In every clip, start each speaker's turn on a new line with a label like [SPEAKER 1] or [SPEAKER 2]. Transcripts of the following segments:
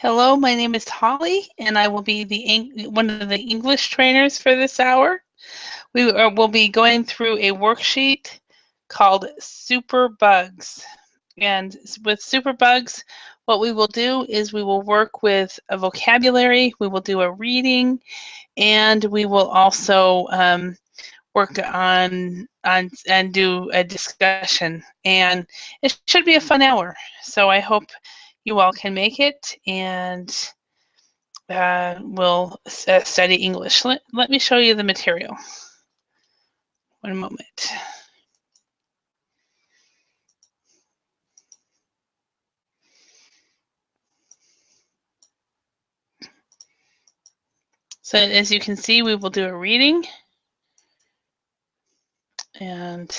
[SPEAKER 1] Hello, my name is Holly, and I will be one of the English trainers for this hour. Will be going through a worksheet called Superbugs. And with Superbugs, what we will do is we will work with a vocabulary, we will do a reading, and we will also work on and do a discussion. And it should be a fun hour. So I hope you all can make it, and we'll study English. Let me show you the material. One moment. So as you can see, we will do a reading, and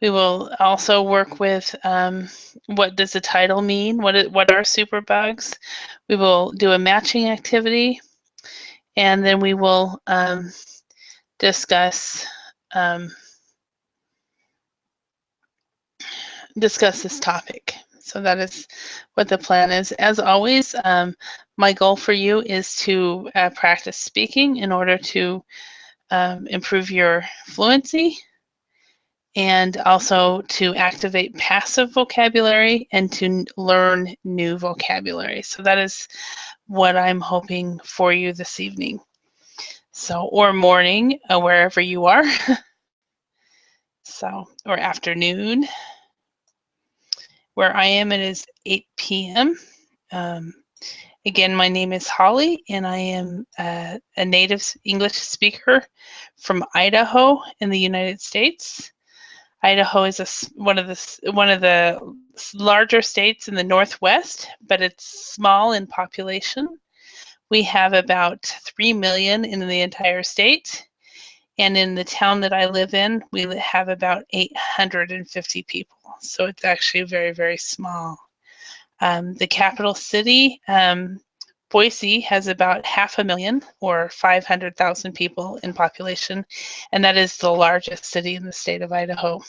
[SPEAKER 1] we will also work with what does the title mean? What are superbugs? We will do a matching activity, and then we will discuss this topic. So that is what the plan is. As always, my goal for you is to practice speaking in order to improve your fluency, and also to activate passive vocabulary and to learn new vocabulary. So that is what I'm hoping for you this evening. So, or morning, wherever you are. So, or afternoon. Where I am, it is 8 p.m. Again, my name is Holly, and I am a native English speaker from Idaho in the United States. Idaho is one of the larger states in the Northwest, but it's small in population. We have about 3 million in the entire state, and in the town that I live in, we have about 850 people. So it's actually very, very small. The capital city, Boise, has about 500,000 or 500,000 people in population, and that is the largest city in the state of Idaho.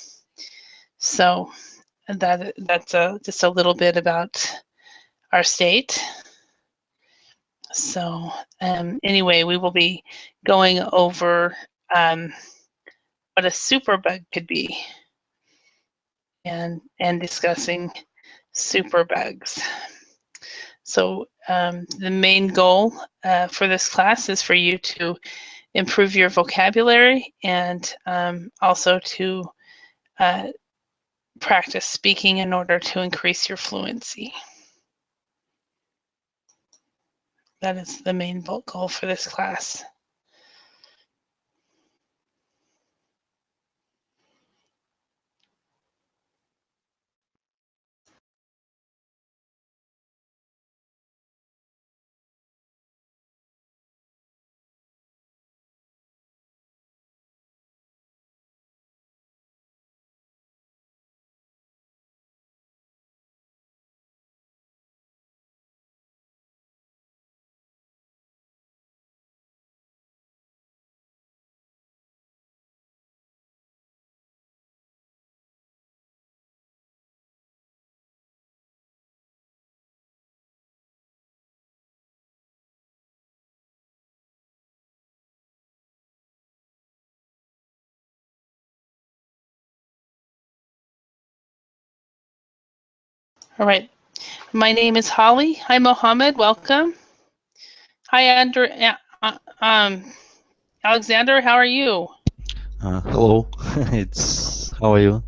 [SPEAKER 1] So that's just a little bit about our state. So anyway, we will be going over what a superbug could be, and discussing superbugs. So the main goal for this class is for you to improve your vocabulary, and also to practice speaking in order to increase your fluency. That is the main goal for this class. All right. My name is Holly. Hi, Mohammed. Welcome. Hi, Alexander. How are you?
[SPEAKER 2] Hello. How are you?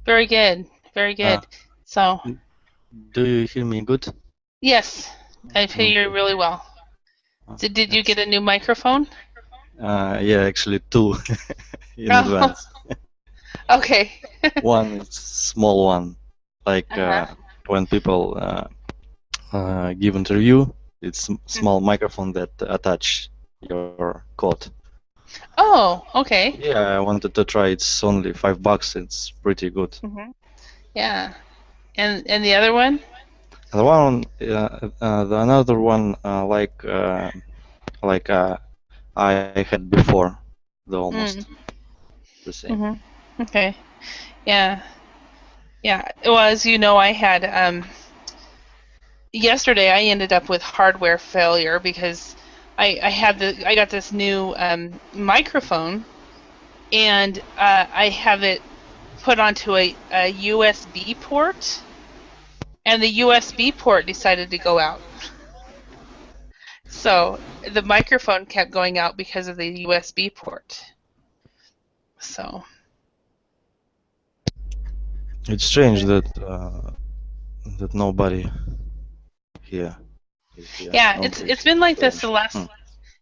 [SPEAKER 1] Very good. Very good. So,
[SPEAKER 2] do you hear me good?
[SPEAKER 1] Yes, I hear you really well. So did you get a new microphone?
[SPEAKER 2] Yeah, actually two in advance.
[SPEAKER 1] Okay.
[SPEAKER 2] One is small one, like when people give interview, it's small microphone that attach your code.
[SPEAKER 1] Oh, okay.
[SPEAKER 2] Yeah, I wanted to try. It's only $5. It's pretty good.
[SPEAKER 1] Yeah. And the other one?
[SPEAKER 2] The one, another one, like I had before, almost the same.
[SPEAKER 1] Okay. Yeah. Yeah. Well, as you know, I had yesterday I ended up with hardware failure because I got this new microphone, and I have it put onto a USB port, and the USB port decided to go out. So the microphone kept going out because of the USB port. So
[SPEAKER 2] It's strange that nobody here is here.
[SPEAKER 1] yeah,
[SPEAKER 2] Nobody
[SPEAKER 1] it's been like this
[SPEAKER 2] strange.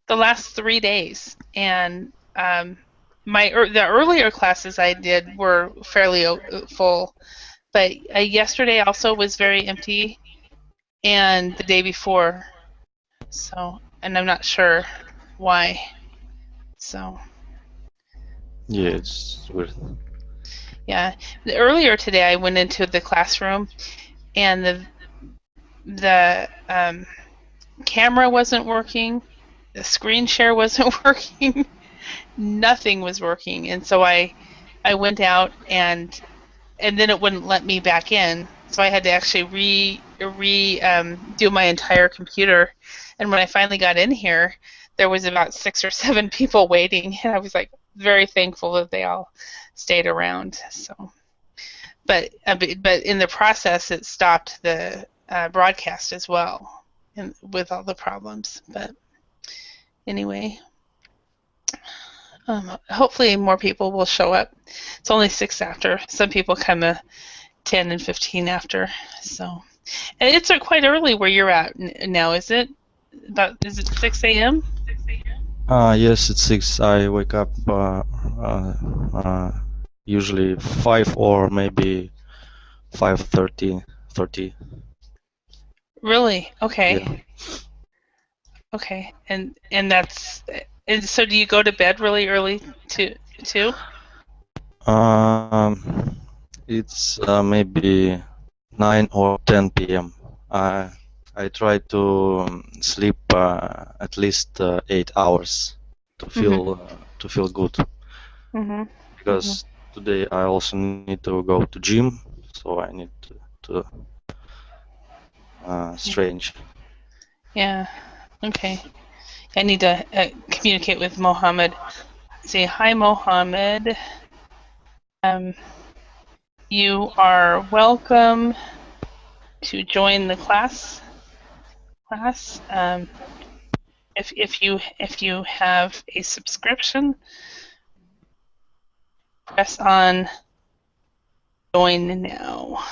[SPEAKER 1] the last 3 days, and the earlier classes I did were fairly full, but yesterday also was very empty, and the day before. So, and I'm not sure why. So,
[SPEAKER 2] Yeah, it's weird.
[SPEAKER 1] yeah, earlier today I went into the classroom, and the camera wasn't working, the screen share wasn't working, nothing was working, and so I went out, and then it wouldn't let me back in, so I had to actually do my entire computer. And when I finally got in here, there was about 6 or 7 people waiting, and I was like very thankful that they all stayed around. So, but in the process, it stopped the broadcast as well, and with all the problems. But anyway, hopefully more people will show up. It's only 6 after. Some people come 10 and 15 after. So, and it's quite early where you're at now, is it? Is it 6 a.m.?
[SPEAKER 2] Yes, it's 6. I wake up usually 5 or maybe 5:30. 30.
[SPEAKER 1] Really? Okay.
[SPEAKER 2] Yeah.
[SPEAKER 1] Okay. And that's and so do you go to bed really early too?
[SPEAKER 2] It's maybe 9 or 10 p.m. I try to sleep at least 8 hours
[SPEAKER 1] Mhm.
[SPEAKER 2] to feel good,
[SPEAKER 1] Mhm. Mhm.
[SPEAKER 2] because today I also need to go to gym, so I need to strange.
[SPEAKER 1] Yeah. Okay. I need to communicate with Mohammed. Say hi, Mohammed. Um, you are welcome to join the class. If you have a subscription, press on join now.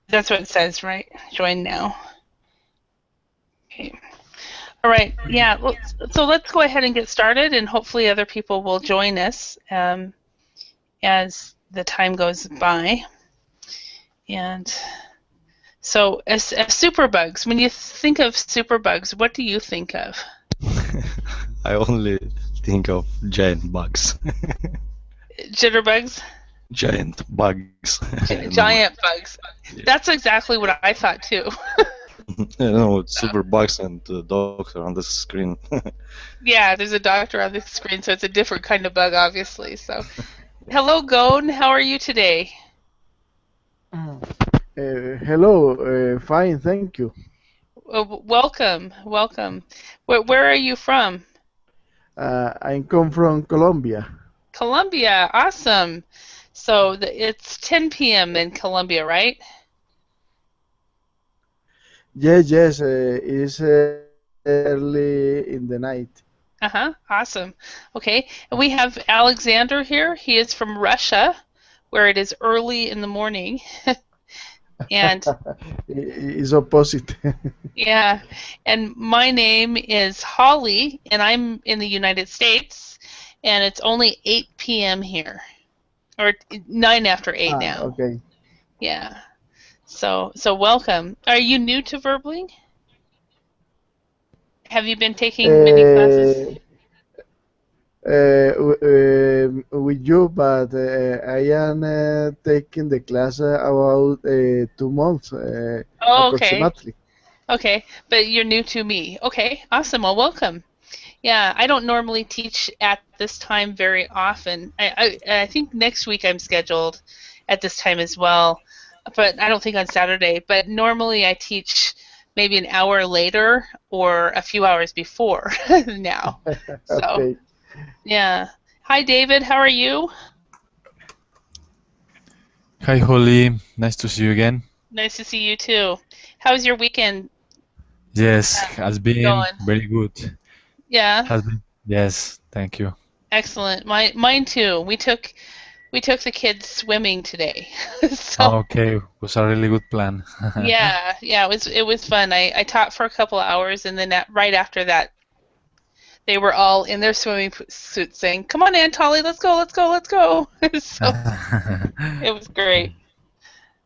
[SPEAKER 1] That's what it says, right? Join now. Okay. All right. Yeah. So let's go ahead and get started, and hopefully other people will join us as the time goes by. And so, as superbugs, when you think of superbugs, what do you think of?
[SPEAKER 2] I only think of giant bugs.
[SPEAKER 1] Jitterbugs?
[SPEAKER 2] Giant bugs.
[SPEAKER 1] Giant bugs.
[SPEAKER 2] Yeah.
[SPEAKER 1] That's exactly what I thought too.
[SPEAKER 2] I know it's super bugs and the doctor on the screen.
[SPEAKER 1] Yeah, there's a doctor on the screen, so it's a different kind of bug, obviously. So, hello, Gone. How are you today?
[SPEAKER 3] Hello, fine, thank you.
[SPEAKER 1] Welcome, welcome. Where are you from?
[SPEAKER 3] I come from Colombia.
[SPEAKER 1] Colombia. Awesome. So it's 10 p.m. in Colombia, right?
[SPEAKER 3] Yes, yes, it's early in the night.
[SPEAKER 1] Uh-huh. Awesome. Okay. And we have Alexander here. He is from Russia, where it is early in the morning. And
[SPEAKER 3] It's opposite.
[SPEAKER 1] yeah, and my name is Holly, and I'm in the United States, and it's only 8 p.m. here, or 9 after 8
[SPEAKER 3] Ah,
[SPEAKER 1] now.
[SPEAKER 3] okay.
[SPEAKER 1] Yeah. So welcome. Are you new to Verbling? Have you been taking many classes?
[SPEAKER 3] Uh, with you, but I am taking the class about 2 months
[SPEAKER 1] Oh, okay.
[SPEAKER 3] approximately.
[SPEAKER 1] Okay, but you're new to me. Okay, awesome. Well, welcome. Yeah, I don't normally teach at this time very often. I think next week I'm scheduled at this time as well. but I don't think on Saturday. But normally I teach maybe an hour later or a few hours before now. So,
[SPEAKER 3] Okay.
[SPEAKER 1] yeah. Hi, David. How are you?
[SPEAKER 4] Hi Holly, nice to see you again.
[SPEAKER 1] Nice to see you too. How's your weekend
[SPEAKER 4] Yes, has been
[SPEAKER 1] going?
[SPEAKER 4] very good.
[SPEAKER 1] Yeah,
[SPEAKER 4] Has been. Yes, thank you.
[SPEAKER 1] excellent. Mine too. We took the kids swimming today. So,
[SPEAKER 4] Okay, was a really good plan.
[SPEAKER 1] yeah, it was fun. I taught for a couple hours, and then right after that, they were all in their swimming suits saying, "Come on, Aunt Holly, let's go, let's go, let's go." So it was great.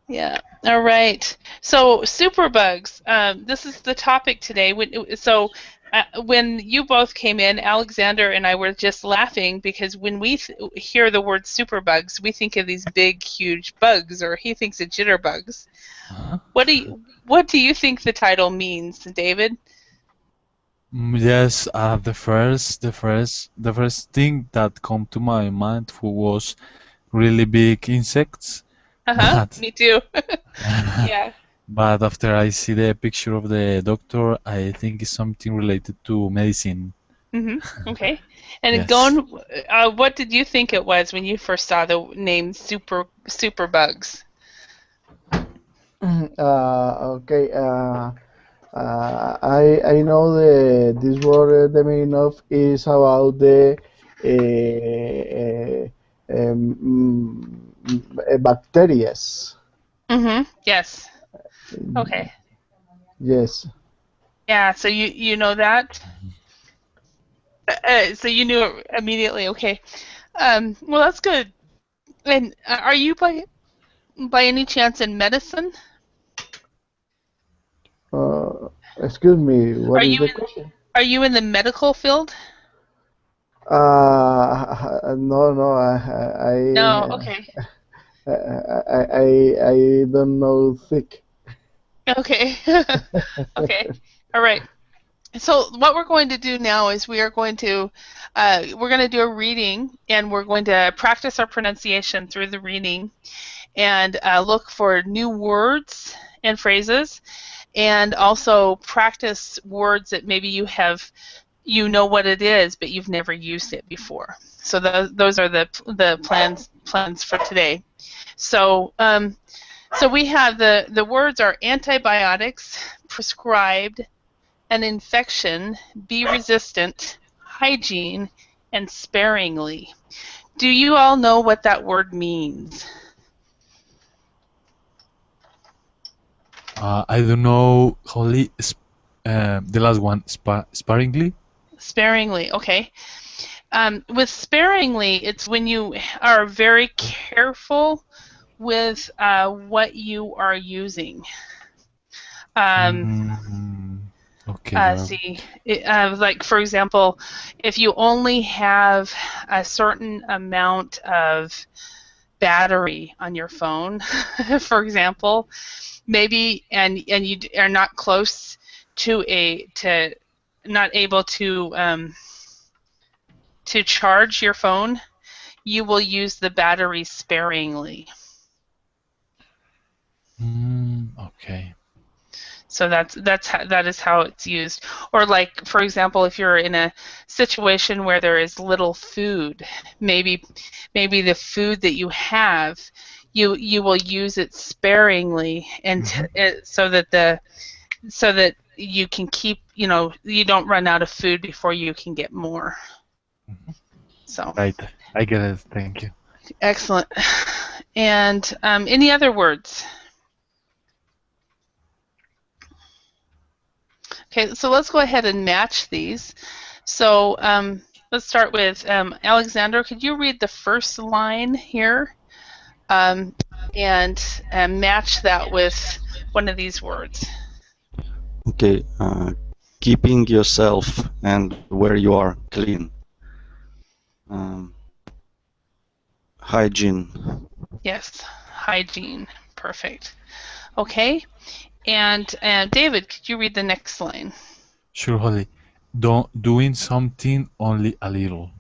[SPEAKER 1] Yeah. All right. So superbugs. This is the topic today. When you both came in, Alexander and I were just laughing because when we hear the word superbugs, we think of these big, huge bugs, or he thinks of jitterbugs.
[SPEAKER 4] Uh-huh.
[SPEAKER 1] What do you think the title means, David?
[SPEAKER 4] Yes, the first thing that come to my mind was really big insects,
[SPEAKER 1] Uh-huh.
[SPEAKER 4] but
[SPEAKER 1] Me too. Yeah.
[SPEAKER 4] but after I see the picture of the doctor, I think it's something related to medicine.
[SPEAKER 1] Okay. And
[SPEAKER 4] Yes.
[SPEAKER 1] Gon, what did you think it was when you first saw the name Superbugs?
[SPEAKER 3] Okay. I know this word the meaning of is about the bacterias.
[SPEAKER 1] Yes. Okay.
[SPEAKER 3] Yes.
[SPEAKER 1] Yeah. So you know that. So you knew it immediately. Okay. Well, that's good. And are you by any chance in medicine?
[SPEAKER 3] Uh, Excuse me.
[SPEAKER 1] Are
[SPEAKER 3] What is
[SPEAKER 1] you
[SPEAKER 3] the
[SPEAKER 1] in
[SPEAKER 3] question?
[SPEAKER 1] are you in the medical field?
[SPEAKER 3] No, no.
[SPEAKER 1] No. Okay.
[SPEAKER 3] I don't know thick.
[SPEAKER 1] Okay. Okay. All right. So what we're going to do now is we're going to do a reading, and we're going to practice our pronunciation through the reading, and look for new words and phrases, and also practice words that maybe you know what it is, but you've never used it before. So those are the plans for today. So so we have the words are antibiotics, prescribed, an infection, be resistant, hygiene, and sparingly. Do you all know what that word means?
[SPEAKER 4] I don't know, Holly. The last one, sparingly.
[SPEAKER 1] Sparingly, okay. With sparingly, it's when you are very careful with what you are using.
[SPEAKER 4] Mm, okay, you're.
[SPEAKER 1] See, like for example, if you only have a certain amount of battery on your phone, for example, maybe and you are not close to not able to charge your phone, you will use the battery sparingly.
[SPEAKER 4] Okay.
[SPEAKER 1] So that is how it's used. Or like for example, if you're in a situation where there is little food, maybe the food that you have, you will use it sparingly, and so that you can keep, you don't run out of food before you can get more.
[SPEAKER 4] Mhm.
[SPEAKER 1] So
[SPEAKER 4] Right, I get it. Thank you.
[SPEAKER 1] excellent. And any other words? Okay, so let's go ahead and match these. So let's start with Alexander. Could you read the first line here um, and match that with one of these words?
[SPEAKER 2] Okay, keeping yourself and where you are clean. Um, Hygiene.
[SPEAKER 1] Yes, hygiene. Perfect. Okay, and David, could you read the next line?
[SPEAKER 4] Sure, Holly. Doing something only a little.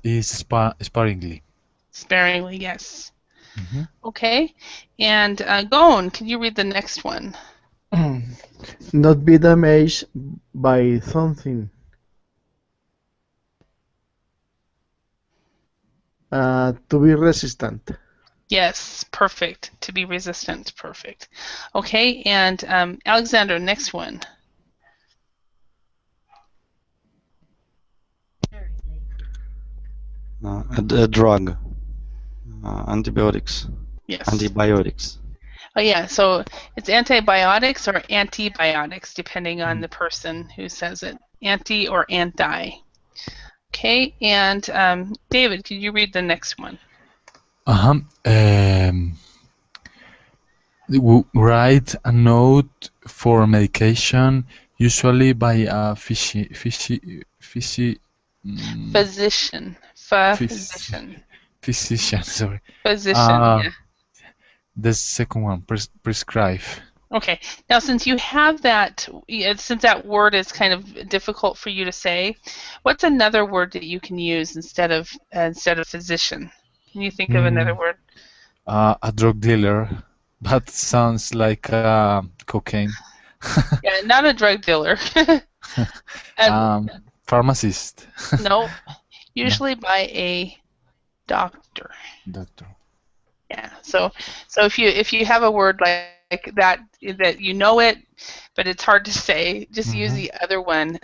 [SPEAKER 4] Is sparingly.
[SPEAKER 1] Sparingly, yes. Okay. And Gon, can you read the next one?
[SPEAKER 3] Not be damaged by something. To be resistant.
[SPEAKER 1] Yes, perfect. To be resistant, perfect. Okay, and Alexander, next one.
[SPEAKER 2] A drug. Antibiotics.
[SPEAKER 1] Yes.
[SPEAKER 2] Antibiotics.
[SPEAKER 1] Oh yeah, so it's antibiotics or antibiotics, depending on the person who says it. Anti or anti. Okay, and David, could you read the next one?
[SPEAKER 4] Write a note for medication, usually by a
[SPEAKER 1] Physician.
[SPEAKER 4] physician. Sorry.
[SPEAKER 1] Physician, yeah.
[SPEAKER 4] The second one, prescribe.
[SPEAKER 1] Okay. Now, since you have that, since that word is kind of difficult for you to say, what's another word that you can use instead of physician? Can you think of another word?
[SPEAKER 4] A drug dealer. That sounds like cocaine.
[SPEAKER 1] Yeah, not a drug dealer.
[SPEAKER 4] Pharmacist.
[SPEAKER 1] No, usually by a doctor.
[SPEAKER 4] Doctor.
[SPEAKER 1] Yeah. So if you have a word like that you know it, but it's hard to say, just use the other one,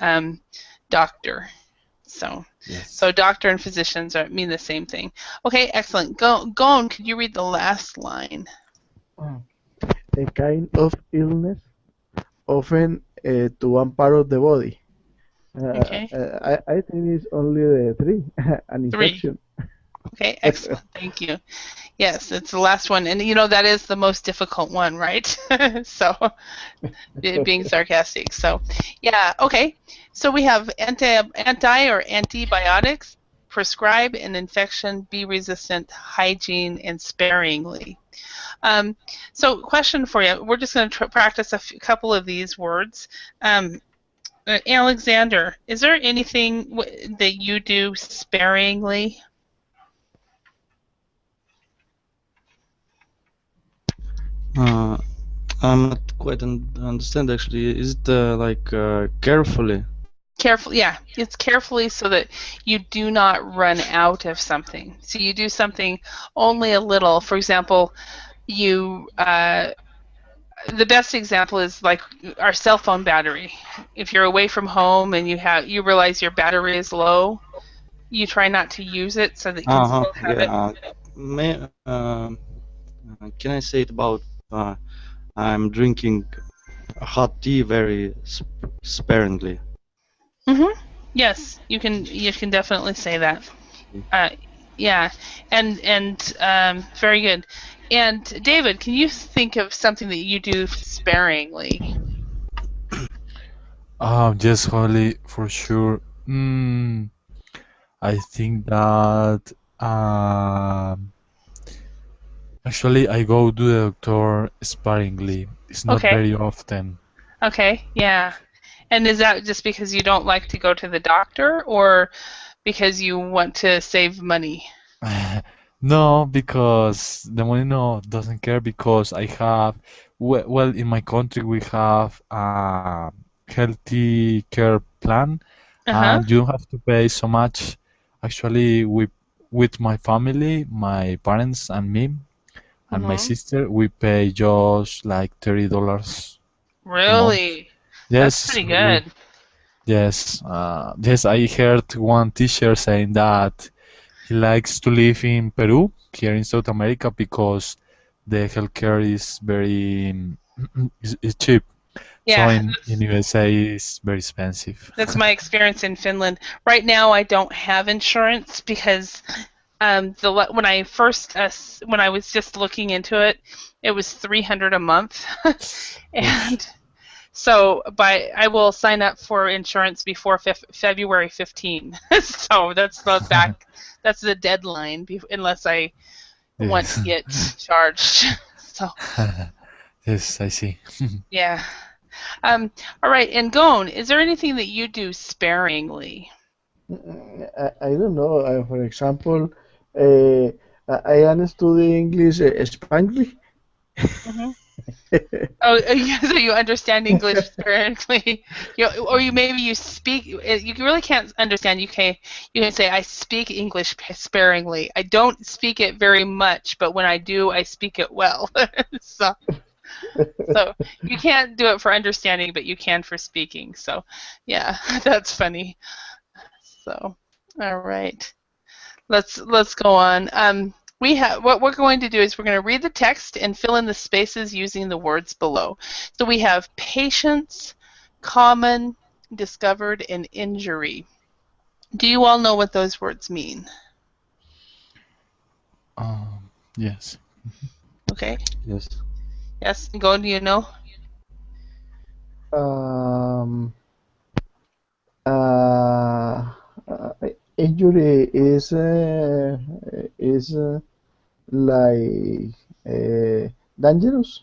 [SPEAKER 1] doctor. So
[SPEAKER 4] yes.
[SPEAKER 1] So doctor and physicians mean the same thing. Okay, excellent. Go on. Could you read the last line?
[SPEAKER 3] A kind of illness, often to one part of the body.
[SPEAKER 1] Okay.
[SPEAKER 3] I think it's only the three. An infection.
[SPEAKER 1] Okay, excellent. Thank you. Yes, it's the last one, and that is the most difficult one, right? So, being sarcastic. So, yeah. Okay. So we have anti or antibiotics, prescribe, an infection, be resistant, hygiene, and sparingly. So, question for you. We're just going to practice a couple of these words. Alexander, is there anything that you do sparingly?
[SPEAKER 2] I'm not quite understand actually. Is it like carefully?
[SPEAKER 1] Carefully, yeah. It's carefully so that you do not run out of something. So you do something only a little. For example, you the best example is like our cell phone battery. If you're away from home and you realize your battery is low, you try not to use it so that you can still have it.
[SPEAKER 2] Can I say it about I'm drinking hot tea very sparingly.
[SPEAKER 1] Yes, you can definitely say that. Yeah, and very good. And David, can you think of something that you do sparingly?
[SPEAKER 4] Yes, Holly, for sure. I think that actually I go to the doctor sparingly. It's not very often.
[SPEAKER 1] Okay, yeah. And is that just because you don't like to go to the doctor, or because you want to save money?
[SPEAKER 4] No, because the money doesn't care because I have well in my country we have a healthy care plan and you don't have to pay so much. Actually, with my family, my parents and me and my sister, we pay just like $30 a month.
[SPEAKER 1] Really? That's
[SPEAKER 4] Yes,
[SPEAKER 1] pretty
[SPEAKER 4] really.
[SPEAKER 1] good.
[SPEAKER 4] Yes, yes, I heard one teacher saying that he likes to live in Peru, here in South America, because the healthcare is very is cheap. So
[SPEAKER 1] Yeah,
[SPEAKER 4] in USA it's very expensive.
[SPEAKER 1] that's my experience in Finland. Right now, I don't have insurance because when I was just looking into it, it was $300 a month, and so I will sign up for insurance before February 15. So that's that's the deadline unless I want to get charged. So
[SPEAKER 4] Yes, I see.
[SPEAKER 1] yeah. All right, and Gon, is there anything that you do sparingly?
[SPEAKER 3] I don't know. For example, uh, I am studying English Spanglish.
[SPEAKER 1] Hmm. Oh, yeah, so you understand English sparingly. Or maybe you speak. You really can't understand. You can say I speak English sparingly. I don't speak it very much, but when I do, I speak it well. so, so you can't do it for understanding, but you can for speaking. So, yeah, that's funny. So, all right. Let's go on. We have what we're going to do is we're going to read the text and fill in the spaces using the words below. So we have patience, common, discovered, and injury. Do you all know what those words mean?
[SPEAKER 4] Yes.
[SPEAKER 1] Okay.
[SPEAKER 2] Yes.
[SPEAKER 1] Yes. Go. Do you know?
[SPEAKER 3] Um, uh, uh, Injury is like dangerous.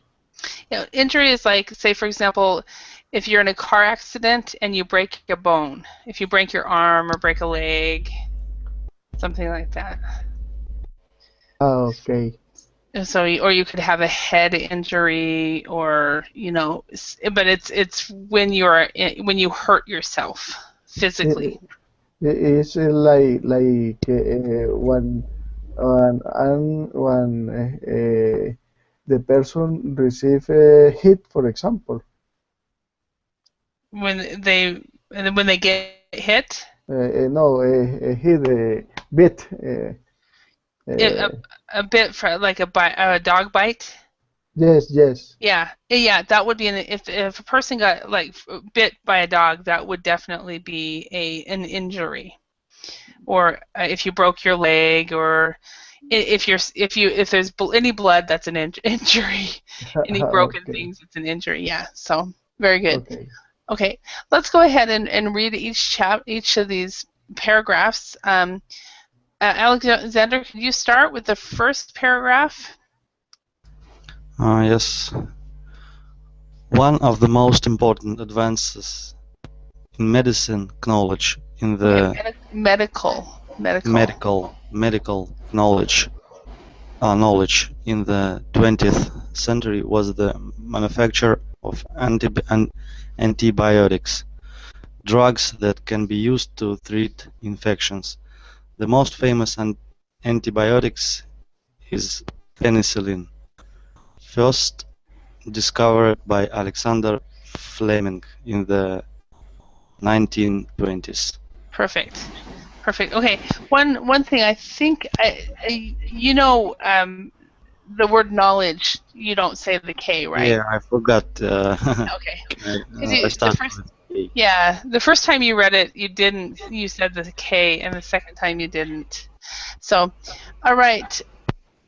[SPEAKER 1] Injury is like, say, for example, if you're in a car accident and you break a bone, if you break your arm or break a leg, something like that.
[SPEAKER 3] Okay.
[SPEAKER 1] So, or you could have a head injury, or but it's when when you hurt yourself physically.
[SPEAKER 3] It's like when the person receive a hit, for example.
[SPEAKER 1] When they get hit,
[SPEAKER 3] No, a hit, a bit.
[SPEAKER 1] it,
[SPEAKER 3] Uh,
[SPEAKER 1] a bit for like a dog bite.
[SPEAKER 3] yes, yes.
[SPEAKER 1] Yeah, that would be if a person got like bit by a dog, that would definitely be an injury. Or if you broke your leg, or if there's any blood, that's an injury. Any broken
[SPEAKER 3] Okay,
[SPEAKER 1] things, it's an injury. Yeah. So very good.
[SPEAKER 3] okay.
[SPEAKER 1] Okay, let's go ahead and read each of these paragraphs. Alexander, could you start with the first paragraph?
[SPEAKER 2] Yes. One of the most important advances in medicine knowledge in
[SPEAKER 1] Okay,
[SPEAKER 2] the
[SPEAKER 1] medical.
[SPEAKER 2] medical knowledge in the 20th century was the manufacture of antibiotics, drugs that can be used to treat infections. The most famous antibiotics is penicillin, first discovered by Alexander Fleming in the 1920s.
[SPEAKER 1] Perfect. Okay. One thing I think the word knowledge. You don't say the K, right?
[SPEAKER 2] Yeah, I forgot.
[SPEAKER 1] Okay.
[SPEAKER 2] I started with A.
[SPEAKER 1] The first time you read it, you didn't. You said the K, and the second time you didn't. So, all right.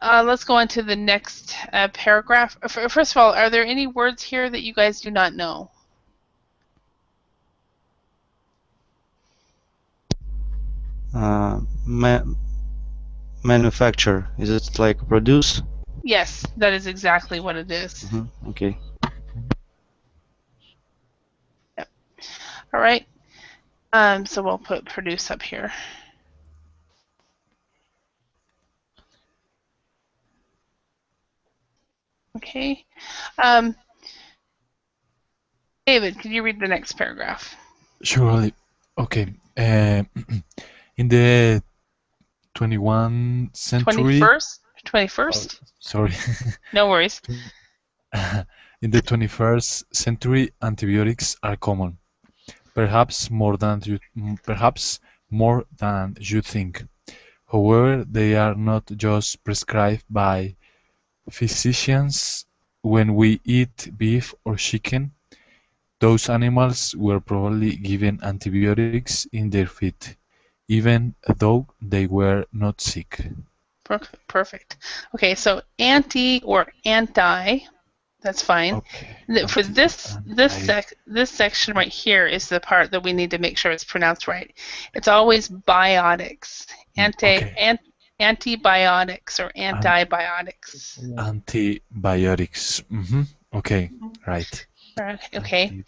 [SPEAKER 1] Let's go on to the next paragraph. First of all, are there any words here that you guys do not know?
[SPEAKER 2] Manufacture. Is it like produce?
[SPEAKER 1] Yes, that is exactly what it is.
[SPEAKER 2] Okay.
[SPEAKER 1] Yep. All right. So we'll put produce up here. Okay. David, could you read the next paragraph?
[SPEAKER 4] Surely. Okay. In the 21st century.
[SPEAKER 1] 21st? 21st?
[SPEAKER 4] Sorry.
[SPEAKER 1] No worries.
[SPEAKER 4] In the 21st century, antibiotics are common, perhaps more than you think. However, they are not just prescribed by physicians. When we eat beef or chicken, those animals were probably given antibiotics in their feed, even though they were not sick.
[SPEAKER 1] Perfect. Okay, so anti or anti, that's fine.
[SPEAKER 4] Okay.
[SPEAKER 1] For this section right here is the part that we need to make sure it's pronounced right. It's always biotics. Antibiotics or antibiotics.
[SPEAKER 4] Antibiotics. Okay, right.
[SPEAKER 1] Okay.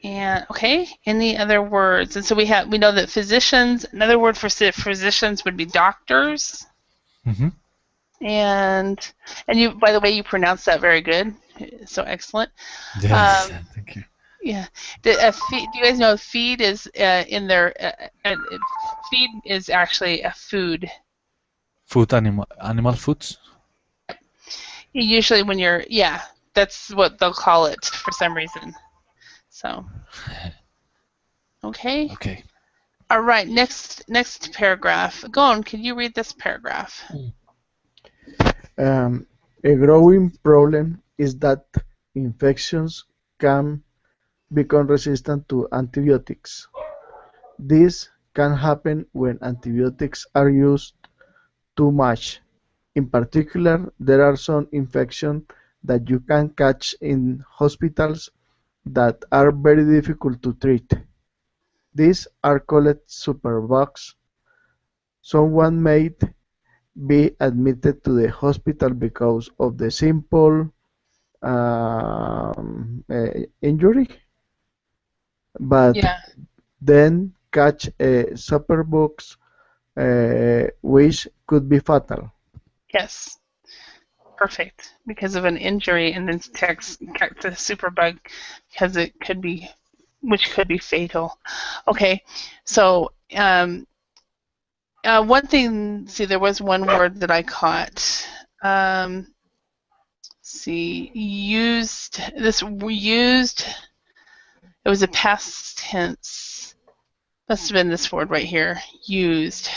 [SPEAKER 1] And okay, any other words? And so we know that physicians. Another word for physicians would be doctors.
[SPEAKER 4] Mm-hmm.
[SPEAKER 1] And you, by the way, you pronounced that very good. So excellent.
[SPEAKER 4] Yes,
[SPEAKER 1] Um,
[SPEAKER 4] thank you.
[SPEAKER 1] yeah. Do you guys know feed is in there? Feed is actually a food.
[SPEAKER 4] Food, animal foods.
[SPEAKER 1] Usually when you're, yeah, that's what they'll call it for some reason. So, okay.
[SPEAKER 4] Okay.
[SPEAKER 1] All right, next paragraph. Go on, can you read this paragraph?
[SPEAKER 3] A growing problem is that infections can become resistant to antibiotics. This can happen when antibiotics are used too much. In particular, there are some infections that you can catch in hospitals that are very difficult to treat. These are called superbugs. Someone may be admitted to the hospital because of the simple injury, but
[SPEAKER 1] Yeah,
[SPEAKER 3] then catch a superbugs, which could be fatal.
[SPEAKER 1] yes, perfect. Because of an injury and then catch the superbug because it could be, which could be fatal. Okay, so one thing, see, there was one word that I caught. See, used, it was a past tense. Must have been this word right here, used.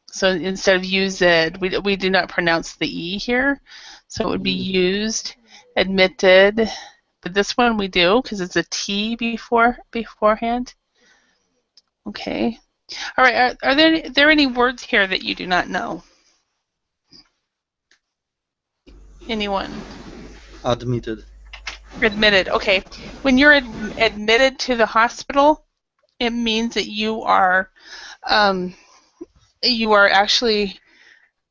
[SPEAKER 1] So instead of used, we do not pronounce the E here. So it would be used, admitted. But this one we do because it's a T beforehand. Okay. All right. Are there any words here that you do not know? Anyone?
[SPEAKER 2] Admitted.
[SPEAKER 1] Admitted. Okay. When you're admitted to the hospital, it means that you are actually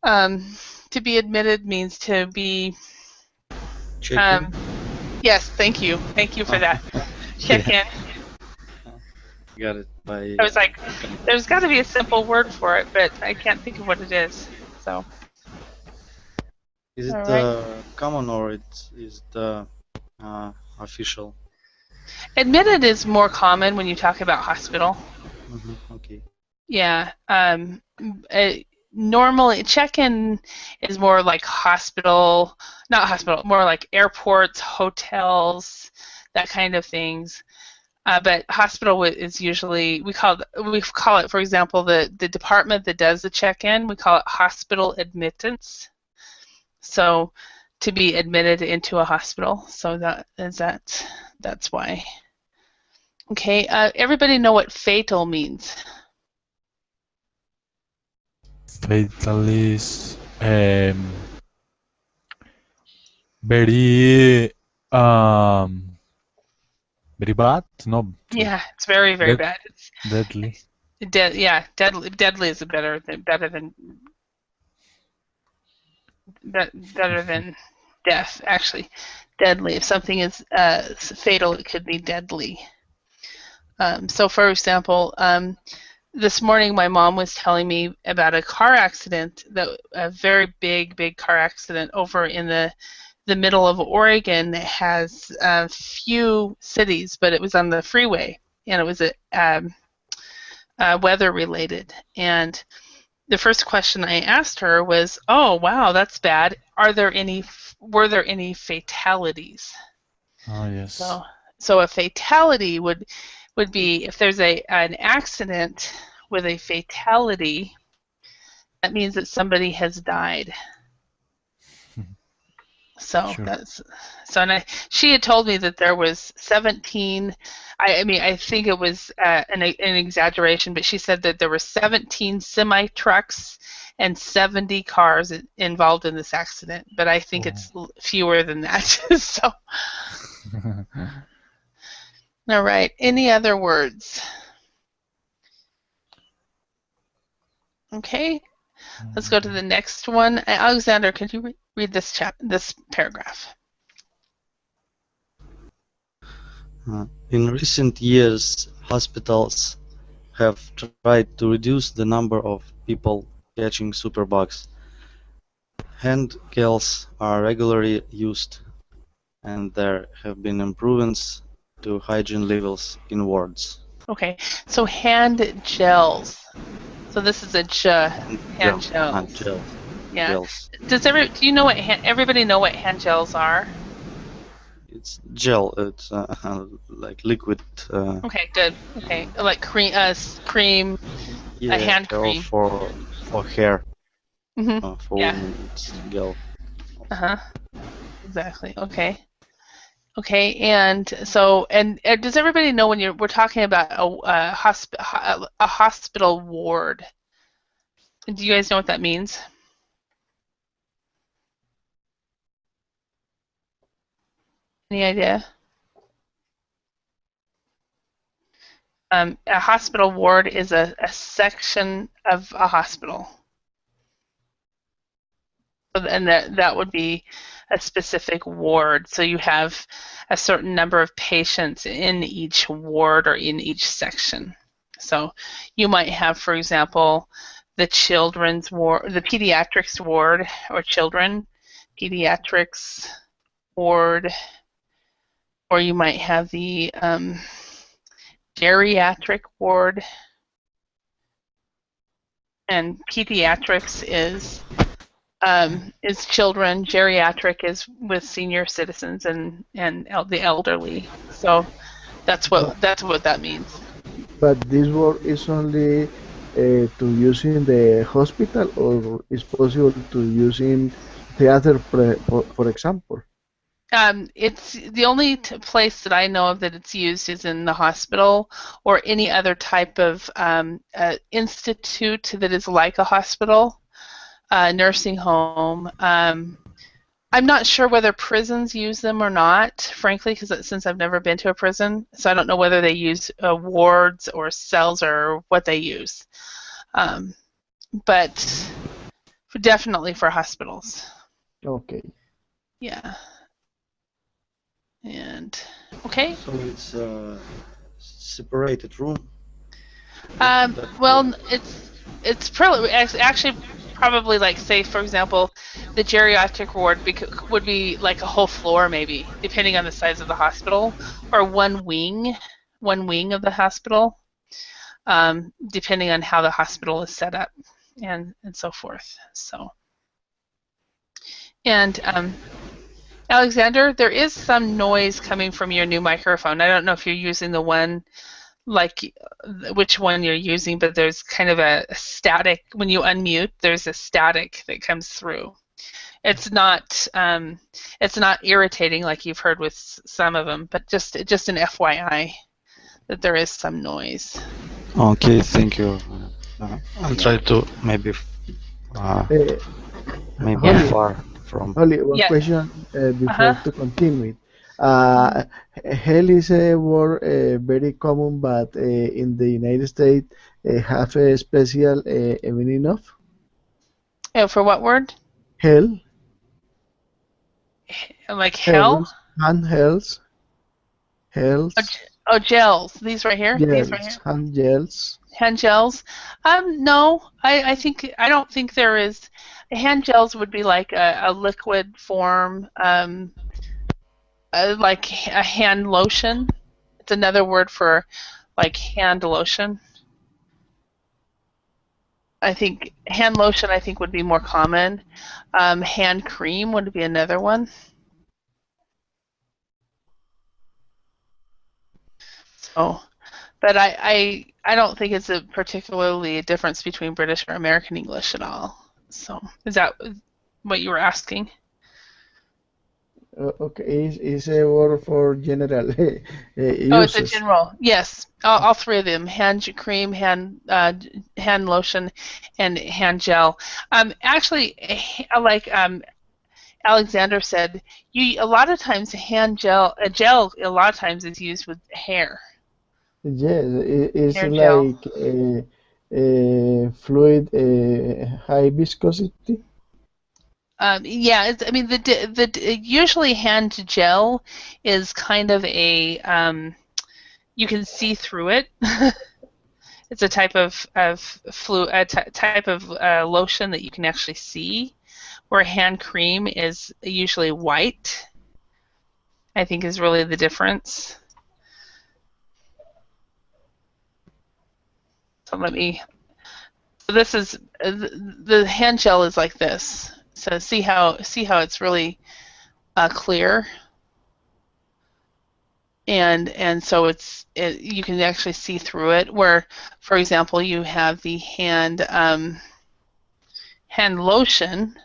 [SPEAKER 1] to be admitted means to be
[SPEAKER 2] Check-in.
[SPEAKER 1] yes, thank you for that. Check
[SPEAKER 2] Yeah,
[SPEAKER 1] in.
[SPEAKER 2] got it by.
[SPEAKER 1] I was like, there's got to be a simple word for it, but I can't think of what it is. So,
[SPEAKER 2] Is
[SPEAKER 1] all
[SPEAKER 2] it
[SPEAKER 1] right.
[SPEAKER 2] common or is it official?
[SPEAKER 1] Admitted is more common when you talk about hospital.
[SPEAKER 2] Okay.
[SPEAKER 1] Yeah. Normally, check-in is more like hospital, not hospital, more like airports, hotels, that kind of things. But hospital is usually we call it, for example, the department that does the check-in, we call it hospital admittance. So to be admitted into a hospital. So that's why. Okay. Everybody know what fatal means?
[SPEAKER 4] Fatal is very very bad. No,
[SPEAKER 1] Yeah, it's very very
[SPEAKER 4] dead,
[SPEAKER 1] bad. It's
[SPEAKER 4] deadly.
[SPEAKER 1] yeah, deadly. Deadly is better than death. Actually, deadly. If something is fatal, it could be deadly. So, for example, this morning my mom was telling me about a car accident, a very big car accident over in the middle of Oregon that has a few cities, but it was on the freeway, and it was weather related. And the first question I asked her was, "Oh, wow, that's bad. Were there any fatalities?"
[SPEAKER 4] Oh yes.
[SPEAKER 1] So a fatality would be if there's an accident with a fatality, that means that somebody has died. So
[SPEAKER 4] Sure.
[SPEAKER 1] and she had told me that there was 17. I mean, I think it was an exaggeration, but she said that there were 17 semi trucks and 70 cars involved in this accident. But I think it's fewer than that. So, all right. Any other words? Okay. Let's go to the next one. Alexander, could you read this paragraph?
[SPEAKER 2] In recent years, hospitals have tried to reduce the number of people catching superbugs. hand gels are regularly used, and there have been improvements to hygiene levels in wards.
[SPEAKER 1] Okay, so hand gels. So this is a hand gels.
[SPEAKER 2] Hand gels.
[SPEAKER 1] Yeah.
[SPEAKER 2] Gels.
[SPEAKER 1] Do you know what everybody know what hand gels are?
[SPEAKER 2] It's gel. It's like liquid.
[SPEAKER 1] Okay, good. Okay, like cream, cream, a
[SPEAKER 2] Yeah,
[SPEAKER 1] hand
[SPEAKER 2] or
[SPEAKER 1] cream.
[SPEAKER 2] for hair.
[SPEAKER 1] Mm-hmm.
[SPEAKER 2] For
[SPEAKER 1] Yeah.
[SPEAKER 2] women, it's gel.
[SPEAKER 1] Uh-huh. Exactly. Okay. Okay, and so does everybody know when we're talking about a hospital ward? Do you guys know what that means? Any idea? A hospital ward is a section of a hospital. And that would be a specific ward. So you have a certain number of patients in each ward or in each section. So you might have, for example, the children's ward, the pediatrics ward, or children pediatrics ward, or you might have the geriatric ward. And pediatrics is children. Geriatric is with senior citizens and the elderly. So that's what that means.
[SPEAKER 3] But this word is only to use in the hospital, or is possible to use in theater, for example.
[SPEAKER 1] It's the only place that I know of that it's used is in the hospital or any other type of institute that is like a hospital, nursing home. I'm not sure whether prisons use them or not, frankly, because since I've never been to a prison, so I don't know whether they use wards or cells or what they use. But definitely for hospitals.
[SPEAKER 3] Okay.
[SPEAKER 1] Yeah. And okay.
[SPEAKER 2] So it's a separated room.
[SPEAKER 1] Well, it's probably actually probably like, say, for example, the geriatric ward would be like a whole floor maybe, depending on the size of the hospital, or one wing of the hospital, depending on how the hospital is set up, and so forth. So, and Alexander, there is some noise coming from your new microphone. I don't know if you're using the one, like which one you're using, but there's kind of a static when you unmute. There's a static that comes through. It's not irritating like you've heard with some of them, but just an FYI that there is some noise.
[SPEAKER 2] Okay, thank you. I'll try to maybe
[SPEAKER 3] Holly,
[SPEAKER 2] far from.
[SPEAKER 3] Holly, one
[SPEAKER 1] Yeah.
[SPEAKER 3] question before to continue.
[SPEAKER 1] Mhm.
[SPEAKER 3] Hell is a word very common, but in the United States have a special meaning of
[SPEAKER 1] Oh, for what word?
[SPEAKER 3] hell,
[SPEAKER 1] Like hell?
[SPEAKER 3] hand hells,
[SPEAKER 1] Oh,
[SPEAKER 3] hells,
[SPEAKER 1] oh, gels. These right here. These right here.
[SPEAKER 3] gels, hand gels.
[SPEAKER 1] Hand gels. No, I don't think there is. Hand gels would be like a liquid form, like a hand lotion. It's another word for like hand lotion. I think hand lotion would be more common. Hand cream would be another one. So, but I don't think it's a particularly a difference between British or American English at all. So, is that what you were asking?
[SPEAKER 3] Okay, is a word for general
[SPEAKER 1] Oh, it's a
[SPEAKER 3] uses.
[SPEAKER 1] general. Yes, all three of them: hand cream, hand lotion, and hand gel. Actually, like Alexander said, a lot of times a gel a lot of times is used with hair.
[SPEAKER 3] Yes, it's
[SPEAKER 1] Hair gel.
[SPEAKER 3] like a fluid, high viscosity.
[SPEAKER 1] Yeah, I mean usually hand gel is kind of a you can see through it. It's a type of type of lotion that you can actually see, where hand cream is usually white. I think is really the difference. So this is the hand gel is like this. So see how it's really clear, and so you can actually see through it. Where, for example, you have the hand lotion.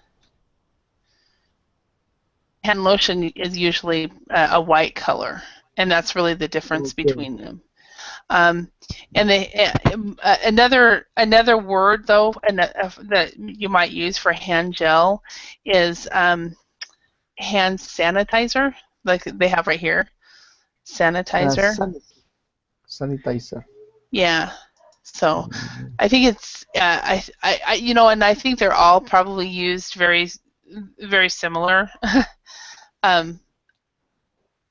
[SPEAKER 1] Hand lotion is usually a white color, and that's really the difference
[SPEAKER 3] Okay.
[SPEAKER 1] between them. And another word though, and that you might use for hand gel is hand sanitizer, like they have right here, sanitizer.
[SPEAKER 3] Sanitizer.
[SPEAKER 1] Yeah. So I think it's and I think they're all probably used very very similar. Hand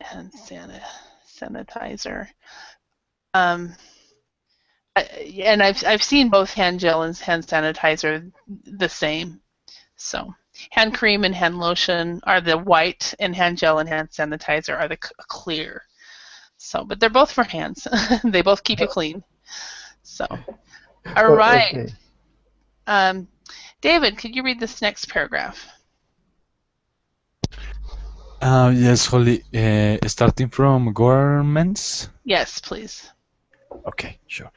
[SPEAKER 1] sanitizer. And I've seen both hand gel and hand sanitizer the same. So hand cream and hand lotion are the white, and hand gel and hand sanitizer are the clear. So, but they're both for hands. They both keep you clean. So, all right.
[SPEAKER 3] Okay.
[SPEAKER 1] David, could you read this next paragraph?
[SPEAKER 4] Yes, Holly. Starting from governments.
[SPEAKER 1] Yes, please.
[SPEAKER 4] Okay, sure.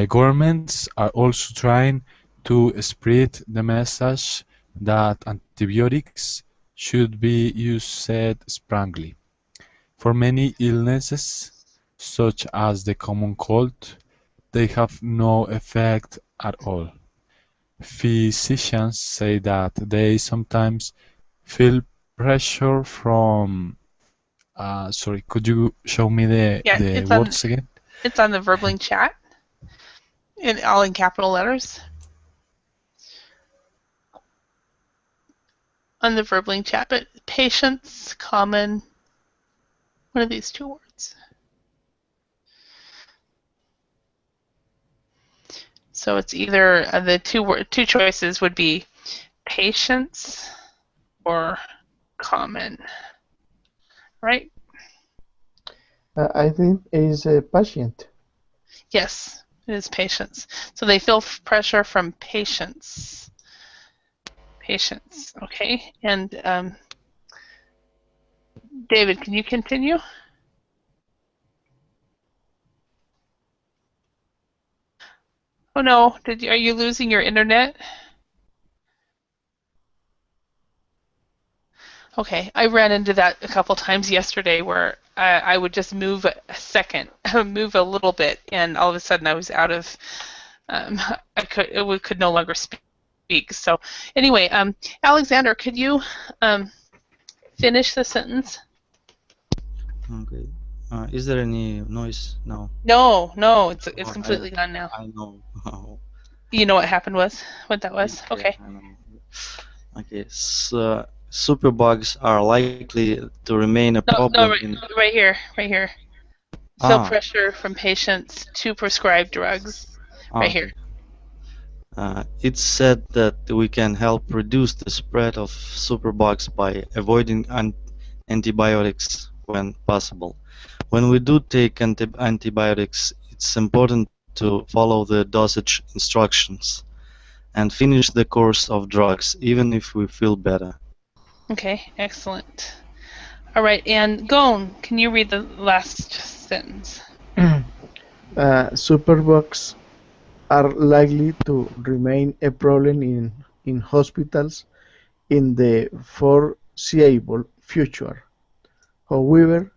[SPEAKER 4] Governments are also trying to spread the message that antibiotics should be used sparingly. For many illnesses, such as the common cold, they have no effect at all. Physicians say that they sometimes feel pressure from. Sorry, could you show me the words again?
[SPEAKER 1] It's on the Verbling chat, all in capital letters. On the Verbling chat, but patience, common, one of these two words. So it's either the two choices would be patience or common, right?
[SPEAKER 3] I think is a patient.
[SPEAKER 1] Yes, it is patience. So they feel pressure from patience. Patience, okay. And David, can you continue? Oh no, are you losing your internet? Okay, I ran into that a couple times yesterday where I would just move a second, move a little bit, and all of a sudden I was out of, I could no longer speak. So anyway, Alexander, could you finish the sentence?
[SPEAKER 2] Okay. Is there any noise now?
[SPEAKER 1] No, it's completely gone now.
[SPEAKER 2] I know.
[SPEAKER 1] You know what that was?
[SPEAKER 2] Yeah,
[SPEAKER 1] Okay.
[SPEAKER 2] I know. Okay. So, superbugs are likely to remain a problem
[SPEAKER 1] right here. Feel pressure from patients to prescribe drugs. Right here.
[SPEAKER 2] It's said that we can help reduce the spread of superbugs by avoiding antibiotics when possible. When we do take antibiotics, it's important to follow the dosage instructions and finish the course of drugs, even if we feel better.
[SPEAKER 1] Okay, excellent. All right, and Gone, can you read the last sentence?
[SPEAKER 3] Superbugs are likely to remain a problem in hospitals in the foreseeable future. However,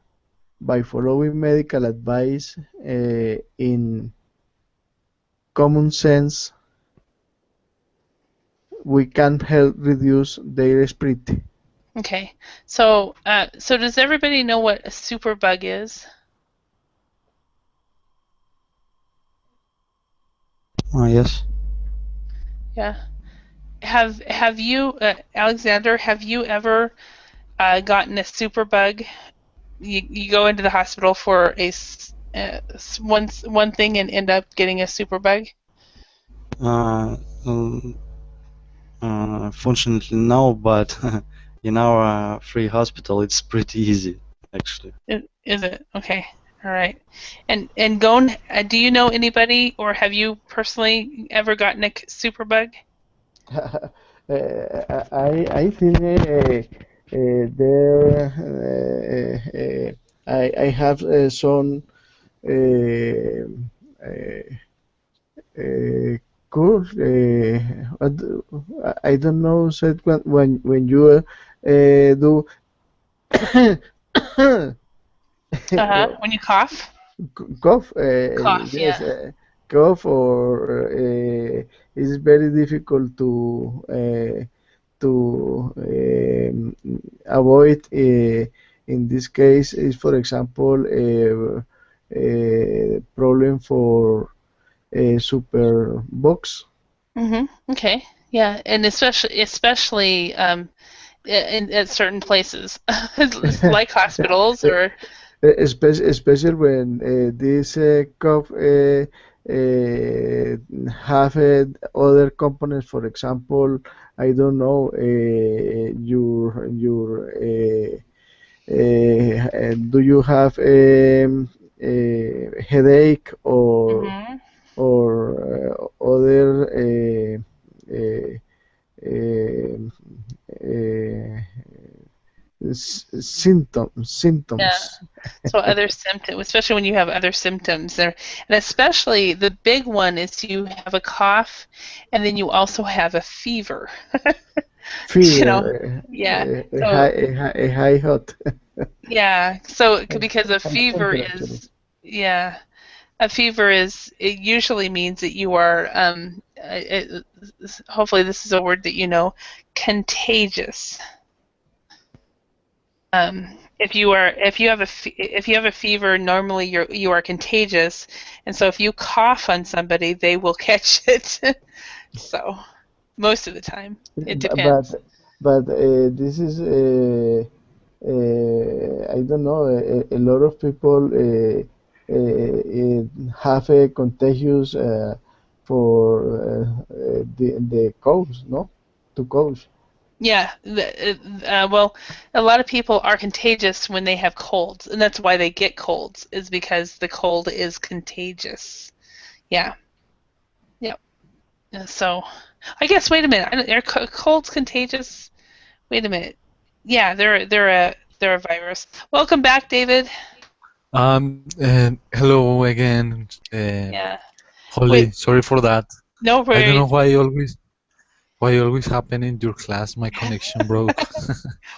[SPEAKER 3] by following medical advice in common sense, we can help reduce their spread.
[SPEAKER 1] Okay, so does everybody know what a superbug is?
[SPEAKER 2] Yes.
[SPEAKER 1] Yeah. Have you, Alexander? Have you ever gotten a superbug? You go into the hospital for one thing and end up getting a superbug?
[SPEAKER 2] Uh, Fortunately, no, but in our free hospital, it's pretty easy, actually.
[SPEAKER 1] Is it? Okay. All right. And Gon, do you know anybody, or have you personally ever gotten a superbug?
[SPEAKER 3] I think there I have some uh, uh, cool. I don't know. Said when you do
[SPEAKER 1] Uh-huh. When you cough?
[SPEAKER 3] cough.
[SPEAKER 1] Cough,
[SPEAKER 3] Yes,
[SPEAKER 1] yeah.
[SPEAKER 3] cough or it's very difficult to avoid. In this case, is for example a problem for Superbugs.
[SPEAKER 1] Okay. Yeah, and especially in at certain places, like hospitals or.
[SPEAKER 3] Especially when this cough have other components. For example, I don't know, your do you have a headache
[SPEAKER 1] Mhm.
[SPEAKER 3] or other uh, um, uh,
[SPEAKER 1] Yeah.
[SPEAKER 3] symptoms.
[SPEAKER 1] So other symptoms, especially when you have other symptoms there, and especially the big one is you have a cough, and then you also have a fever. You know,
[SPEAKER 3] Fever,
[SPEAKER 1] yeah. So
[SPEAKER 3] a high hot,
[SPEAKER 1] yeah, so because a
[SPEAKER 3] high
[SPEAKER 1] fever
[SPEAKER 3] temperature.
[SPEAKER 1] is, yeah, a fever is, it usually means that you are hopefully this is a word that you know, contagious. If you have a fever, normally you are contagious, and so if you cough on somebody, they will catch it. So most of the time, it
[SPEAKER 3] B- But
[SPEAKER 1] depends.
[SPEAKER 3] this is I don't know, a lot of people have a contagious for the coast, no? To coast.
[SPEAKER 1] Yeah, well, a lot of people are contagious when they have colds, and that's why they get colds, is because the cold is contagious. Yeah, yep. So, I guess, wait a minute, are colds contagious? Wait a minute. Yeah, they're a virus. Welcome back, David.
[SPEAKER 4] And hello again,
[SPEAKER 1] Yeah.
[SPEAKER 4] Holly.
[SPEAKER 1] Wait,
[SPEAKER 4] Sorry for that.
[SPEAKER 1] no
[SPEAKER 4] I don't know
[SPEAKER 1] worries.
[SPEAKER 4] why always happen in your class. My connection broke.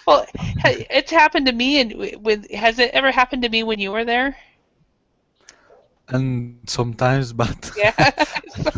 [SPEAKER 1] Well, it's happened to me, and with has it ever happened to me when you were there?
[SPEAKER 4] And sometimes, but
[SPEAKER 1] Yeah, so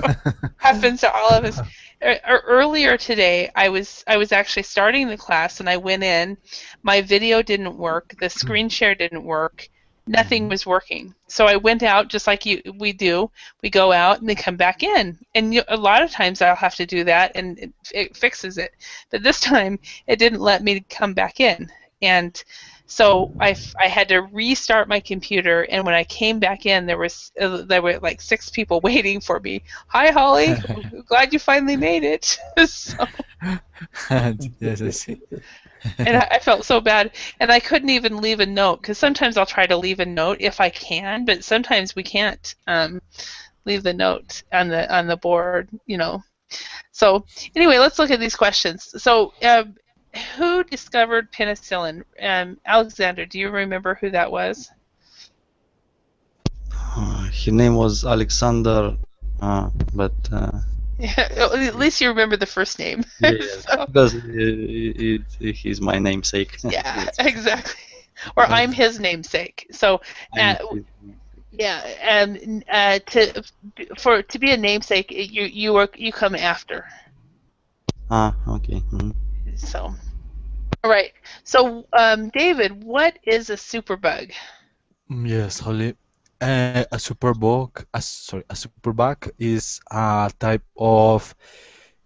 [SPEAKER 1] happens to all of us. Earlier today, I was actually starting the class, and I went in. My video didn't work. The screen share didn't work. Nothing
[SPEAKER 4] Mhm.
[SPEAKER 1] was working. So I went out just like we do. We go out and they come back in. And a lot of times I'll have to do that, and it fixes it. But this time it didn't let me come back in. And so I had to restart my computer, and when I came back in, there were like six people waiting for me. Hi, Holly. Glad you finally made it. So,
[SPEAKER 4] Yes, I see.
[SPEAKER 1] and I felt so bad, and I couldn't even leave a note because sometimes I'll try to leave a note if I can, but sometimes we can't leave the note on the board, you know. So anyway, let's look at these questions. So who discovered penicillin? Alexander, do you remember who that was?
[SPEAKER 2] His name was Alexander, but
[SPEAKER 1] At least you remember the first name.
[SPEAKER 2] yes,
[SPEAKER 1] So,
[SPEAKER 2] because he's my namesake.
[SPEAKER 1] yeah,
[SPEAKER 2] Yes.
[SPEAKER 1] exactly. Or I'm his namesake. So, uh,
[SPEAKER 2] I'm his,
[SPEAKER 1] yeah, to be a namesake, you come after.
[SPEAKER 2] okay.
[SPEAKER 1] So, all right. So, David, what is a superbug?
[SPEAKER 4] Yes, Holly. A superbug, a superbug is a type of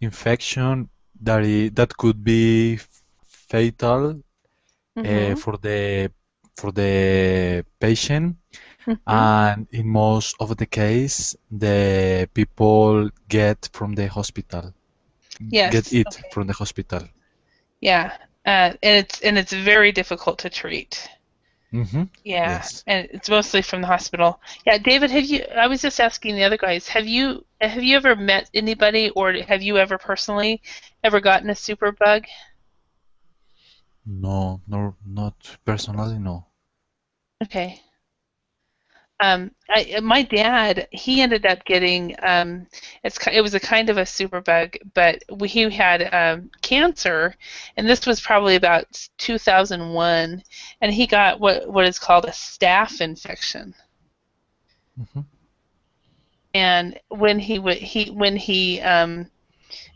[SPEAKER 4] infection that could be fatal
[SPEAKER 1] Mm-hmm.
[SPEAKER 4] for the patient.
[SPEAKER 1] Mhm.
[SPEAKER 4] and in most of the case, the people get from the hospital, get
[SPEAKER 1] Yes.
[SPEAKER 4] it
[SPEAKER 1] Okay.
[SPEAKER 4] from the hospital.
[SPEAKER 1] Yeah. And it's very difficult to treat.
[SPEAKER 4] Mm-hmm.
[SPEAKER 1] Yeah,
[SPEAKER 4] Yes.
[SPEAKER 1] and it's mostly from the hospital. Yeah, David, have you? I was just asking the other guys. Have you ever met anybody, or have you ever personally ever gotten a superbug?
[SPEAKER 4] No, no, not personally, no.
[SPEAKER 1] Okay. My dad, he ended up getting it was a kind of a superbug, but he had cancer, and this was probably about 2001, and he got what is called a staph infection.
[SPEAKER 4] Mm-hmm.
[SPEAKER 1] And when he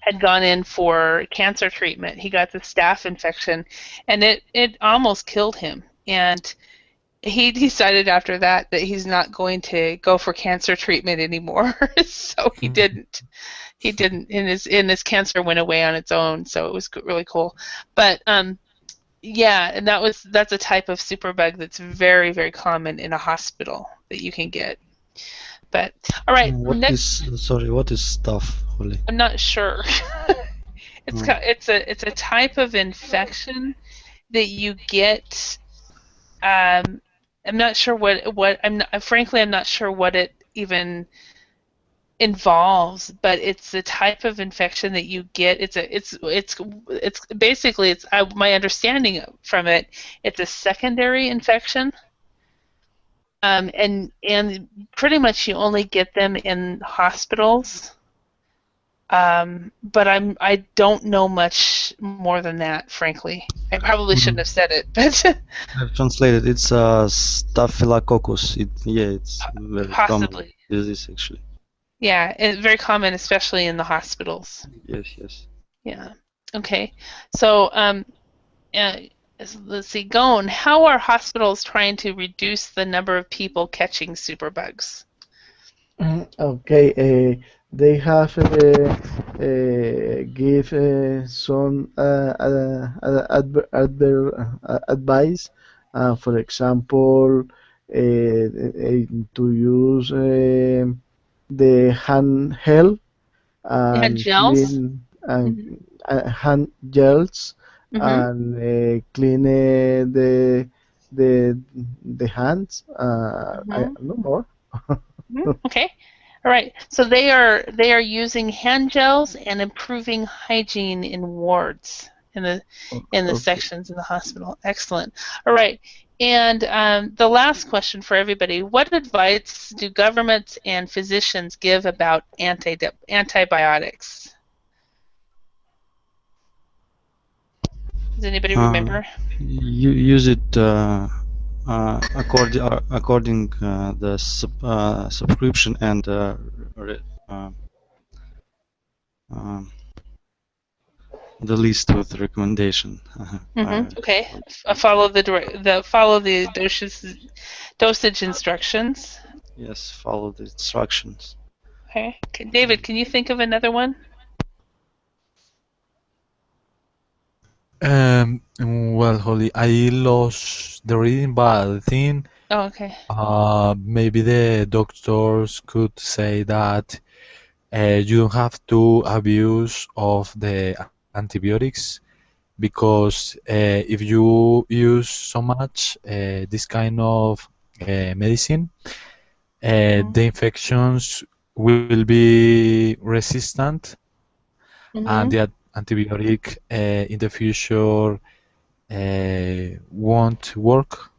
[SPEAKER 1] had gone in for cancer treatment, he got the staph infection, and it almost killed him. And he decided after that he's not going to go for cancer treatment anymore. So he didn't. He didn't, and his cancer went away on its own. So it was really cool. But yeah, and that's a type of superbug that's very, very common in a hospital that you can get. But all right, next.
[SPEAKER 2] What is stuff, Holly?
[SPEAKER 1] I'm not sure.
[SPEAKER 2] Uh,
[SPEAKER 1] It's a type of infection that you get. Um, I'm not sure what frankly I'm not sure what it even involves, but it's the type of infection that you get. It's basically it's my understanding from it. It's a secondary infection. And pretty much you only get them in hospitals. But I don't know much more than that, frankly. I probably shouldn't
[SPEAKER 2] mm,
[SPEAKER 1] have said it, but
[SPEAKER 2] I've translated. It's Staphylococcus. It's very common
[SPEAKER 1] possibly.
[SPEAKER 2] disease actually.
[SPEAKER 1] Yeah, it's very common, especially in the hospitals.
[SPEAKER 2] Yes, yes.
[SPEAKER 1] Yeah. Okay. So, uh, let's see, Gone, how are hospitals trying to reduce the number of people catching superbugs?
[SPEAKER 3] Okay, they have give some advice. For example, to use the handheld
[SPEAKER 1] They had
[SPEAKER 3] and
[SPEAKER 1] gels?
[SPEAKER 3] clean and
[SPEAKER 1] Mm-hmm.
[SPEAKER 3] hand gels
[SPEAKER 1] Mm-hmm.
[SPEAKER 3] and clean the the hands. I
[SPEAKER 1] Mm-hmm.
[SPEAKER 3] no more.
[SPEAKER 1] Okay. All right. So they are using hand gels and improving hygiene in wards in the
[SPEAKER 3] Okay.
[SPEAKER 1] sections in the hospital. Excellent. All right. And the last question for everybody: what advice do governments and physicians give about antibiotics? Does anybody
[SPEAKER 2] Uh,
[SPEAKER 1] remember?
[SPEAKER 2] you use it according the subscription and re- uh, um, the list with recommendation.
[SPEAKER 1] Okay. Follow the dosage instructions.
[SPEAKER 2] Follow the instructions.
[SPEAKER 1] Okay. David, can you think of another one?
[SPEAKER 4] Well, Holly, I lost the reading, but I think
[SPEAKER 1] Oh, okay.
[SPEAKER 4] maybe the doctors could say that you don't have to abuse of the antibiotics because if you use so much this kind of medicine,
[SPEAKER 1] Mhm.
[SPEAKER 4] the infections will be resistant and
[SPEAKER 1] Mhm.
[SPEAKER 4] the antibiotic in the future won't work.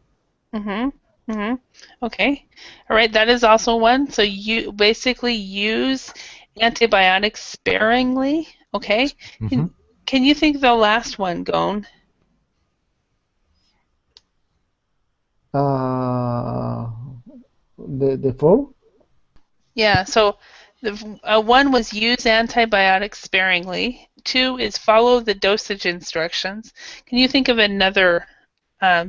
[SPEAKER 1] Mhm. Mhm. Okay. All right. That is also one. So you basically use antibiotics sparingly. Okay.
[SPEAKER 4] Mhm.
[SPEAKER 1] Can can you think of the last one, Gone?
[SPEAKER 3] Uh, the four.
[SPEAKER 1] Yeah. So the one was use antibiotics sparingly. Two is follow the dosage instructions. Can you think of another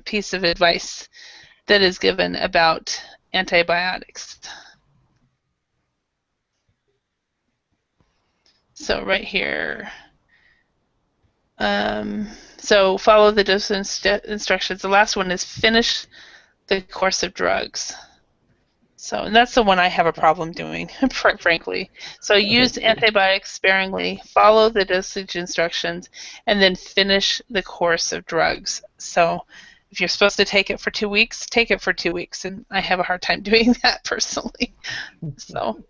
[SPEAKER 1] piece of advice that is given about antibiotics? So right here. So follow the dose instructions. The last one is finish the course of drugs. So, and that's the one I have a problem doing, frankly. So use
[SPEAKER 3] Okay.
[SPEAKER 1] antibiotics sparingly, follow the dosage instructions, and then finish the course of drugs. So if you're supposed to take it for 2 weeks, take it for 2 weeks. And I have a hard time doing that personally. So,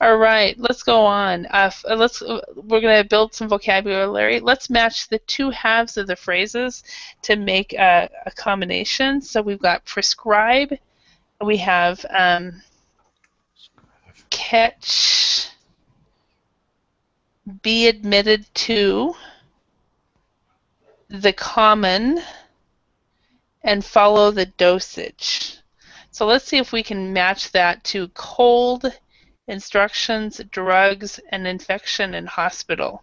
[SPEAKER 1] all right, let's go on. We're going to build some vocabulary. Let's match the two halves of the phrases to make a combination. So we've got prescribe. We have catch, be admitted to, the common, and follow the dosage. So let's see if we can match that to cold, instructions, drugs, and infection in hospital.